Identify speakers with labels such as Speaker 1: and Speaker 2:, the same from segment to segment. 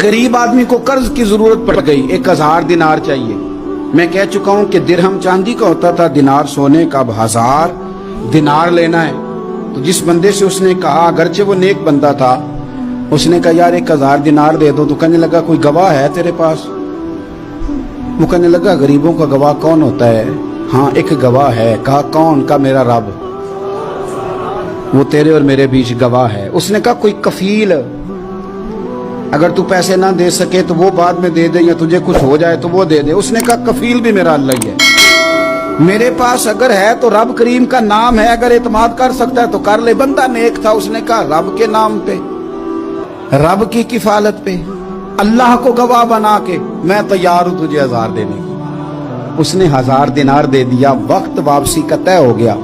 Speaker 1: गरीब आदमी को कर्ज की जरूरत पड़ गई, 1000 दिनार चाहिए। मैं कह चुका हूं कि दिरहम चांदी का होता था, दिनार सोने का। अब 1000 दिनार लेना है। तो जिस बंदे से उसने कहा, अगरचे वो नेक बंदा था, उसने कहा यार 1000 दिनार दे दो। तो कहने लगा कोई गवाह है तेरे पास? वो कहने लगा गरीबों का गवाह कौन होता है? हाँ एक गवाह है। कहा कौन? का मेरा रब, वो तेरे और मेरे बीच गवाह है। उसने कहा कोई कफील, अगर तू पैसे ना दे सके तो वो बाद में दे दे, या तुझे कुछ हो जाए तो वो दे दे। उसने कहा कफील भी मेरा अल्लाह ही है। मेरे पास अगर है तो रब करीम का नाम है, अगर एतमाद कर सकता है तो कर ले। बंदा नेक था, उसने कहा रब के नाम पे, रब की किफालत पे, अल्लाह को गवाह बना के मैं तैयार हूं तुझे 1000 देने को। उसने 1000 दिनार दे दिया। वक्त वापसी का तय हो गया।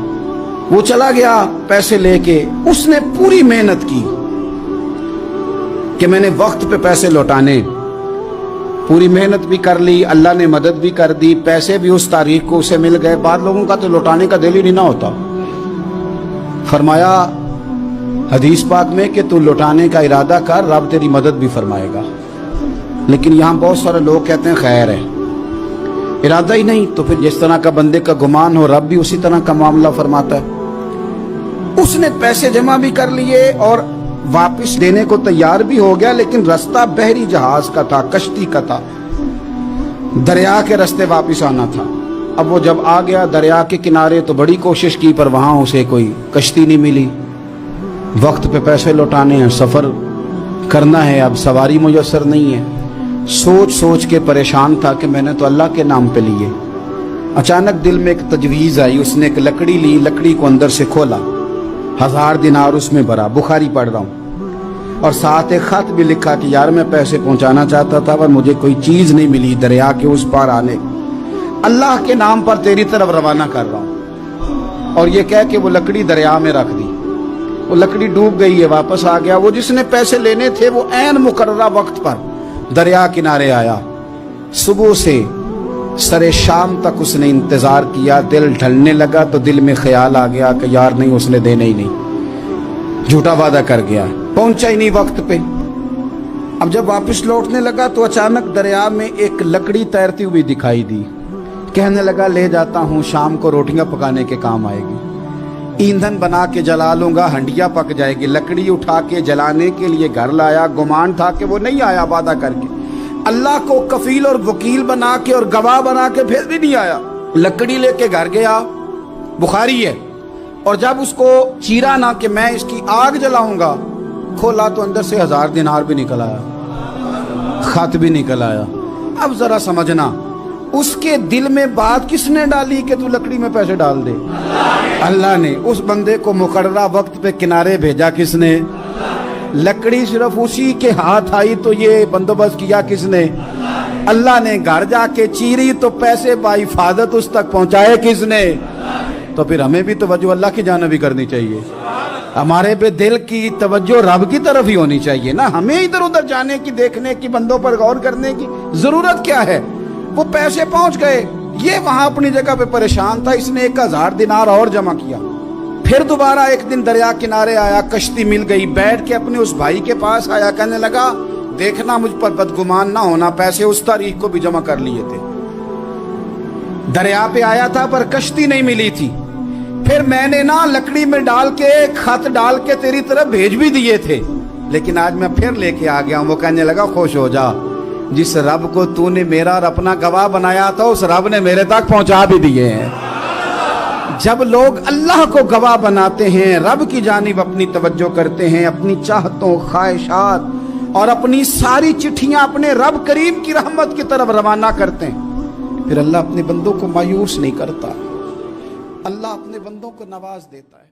Speaker 1: वो चला गया पैसे लेके। उसने पूरी मेहनत की कि मैंने वक्त पे पैसे लौटाने, पूरी मेहनत भी कर ली, अल्लाह ने मदद भी कर दी, पैसे भी उस तारीख को उसे मिल गए। बाद लोगों का तो लौटाने का दिल ही नहीं ना होता। फरमाया हदीस पाक में कि तू लौटाने का इरादा कर, रब तेरी मदद भी फरमाएगा। लेकिन यहां बहुत सारे लोग कहते हैं खैर है, इरादा ही नहीं। तो फिर जिस तरह का बंदे का गुमान हो, रब भी उसी तरह का मामला फरमाता है। उसने पैसे जमा भी कर लिए और वापस देने को तैयार भी हो गया, लेकिन रास्ता बहरी जहाज का था, कश्ती का था, दरिया के रास्ते वापस आना था। अब वो जब आ गया दरिया के किनारे तो बड़ी कोशिश की, पर वहां उसे कोई कश्ती नहीं मिली। वक्त पे पैसे लौटाने हैं, सफर करना है, अब सवारी मुयस्सर नहीं है। सोच सोच के परेशान था कि मैंने तो अल्लाह के नाम पे लिए। अचानक दिल में एक तजवीज आई। उसने एक लकड़ी ली, लकड़ी को अंदर से खोला, 1000 दिनार उसमें भरा। बुखारी पढ़ रहा हूं, और साथ एक खत भी लिखा कि यार मैं पैसे पहुंचाना चाहता था पर मुझे कोई चीज नहीं मिली दरिया के उस पार आने, अल्लाह के नाम पर तेरी तरफ रवाना कर रहा हूं। और ये कह के वो लकड़ी दरिया में रख दी। वो लकड़ी डूब गई है, वापस आ गया। वो जिसने पैसे लेने थे वो ऐन मुकर्ररा वक्त पर दरिया किनारे आया। सुबह से सरे शाम तक उसने इंतजार किया। दिल ढलने लगा तो दिल में ख्याल आ गया कि यार नहीं, उसने देने ही नहीं, झूठा वादा कर गया, पहुंचा ही नहीं वक्त पे। अब जब वापस लौटने लगा तो अचानक दरिया में एक लकड़ी तैरती हुई दिखाई दी। कहने लगा ले जाता हूं, शाम को रोटियां पकाने के काम आएगी, ईंधन बना के जला लूंगा, हंडिया पक जाएगी। लकड़ी उठा के जलाने के लिए घर लाया। गुमान था कि वो नहीं आया वादा करके। अल्लाह को कफील और वकील बना के और गवाह बना के फिर भी नहीं आया। लकड़ी लेके घर गया, बुखारी है। और जब उसको चीरा ना कि मैं इसकी आग जलाऊंगा, खोला तो अंदर से 1000 दिनार भी निकल आया, खत भी निकल आया। अब जरा समझना, उसके दिल में बात किसने डाली कि तू लकड़ी में पैसे डाल दे? अल्लाह ने। उस बंदे को मुकर्ररा वक्त पे किनारे भेजा किसने? लकड़ी सिर्फ उसी के हाथ आई तो ये बंदोबस्त किया किसने? अल्लाह ने। घर जाके चीरी तो पैसे बाहिफाजत उस तक पहुंचाए किसने? तो फिर हमें भी तवज्जो अल्लाह की जानिब भी करनी चाहिए। हमारे पे दिल की तवज्जो रब की तरफ ही होनी चाहिए ना। हमें इधर उधर जाने की, देखने की, बंदों पर गौर करने की जरूरत क्या है? वो पैसे पहुंच गए, ये वहां अपनी जगह पे परेशान था। इसने 1000 दिनार और जमा किया। फिर दोबारा एक दिन दरिया किनारे आया, कश्ती मिल गई, बैठ के अपने उस भाई के पास आया। कहने लगा देखना मुझ पर बदगुमान ना होना, पैसे उस तारीख को भी जमा कर लिए थे। दरिया पे आया था पर कश्ती नहीं मिली थी। फिर मैंने ना लकड़ी में डाल के, खत डाल के तेरी तरफ भेज भी दिए थे, लेकिन आज मैं फिर लेके आ गया हूं। वो कहने लगा खुश हो जा, जिस रब को तूने मेरा और अपना गवाह बनाया था उस रब ने मेरे तक पहुंचा भी दिए हैं। जब लोग अल्लाह को गवाह बनाते हैं, रब की जानिब अपनी तवज्जो करते हैं, अपनी चाहतों, ख्वाहिशात और अपनी सारी चिट्ठियां अपने रब करीम की रहमत की तरफ रवाना करते हैं, फिर अल्लाह अपने बंदों को मायूस नहीं करता। अल्लाह अपने बंदों को नवाज देता है।